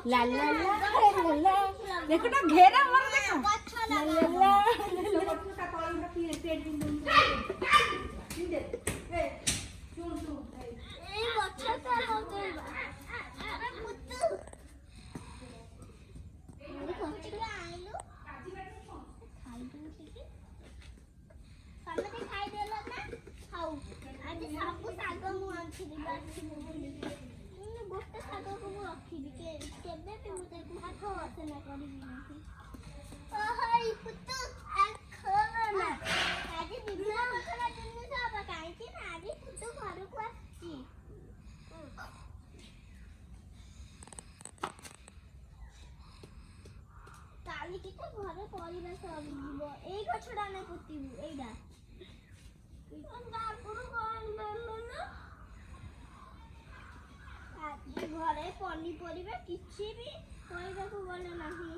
লা লা লা লা দেখো না ঘেরা আমার দেখো লা লা লা এই গছটা হতে আরে পুত্তু এই গছটা আইলো খাইতো কি সামনে খাই দেল না খাও আজ সাবু শাগ মু আনছি দিবাছি ଗୋଟେ ଶାଗକୁ ମୁଁ ରଖିବି କେବେ ବି ମୁଁ ତାକୁ ହାତ ରଚନା କରିବି ନାହିଁ ଓହୋ ପୁତୁ ଖୋଲନା ଆଜି ବିଭିନ୍ନ ପ୍ରକାର ଜିନିଷ ହବ କାହିଁକି ନା ଆଜି ପୁତୁ ଘରକୁ ଆସିଛି କାଲିକି ତ ଘରେ ପରିବା ସରିଯିବ ଏଇ ଗଛଟା ଆମେ ପୋତିବୁ ଏଇଟା ଆଗରୁ ଘରେ ପନିପରିବା କିଛି ବି କହିବାକୁ ଗଲେ ନାହିଁ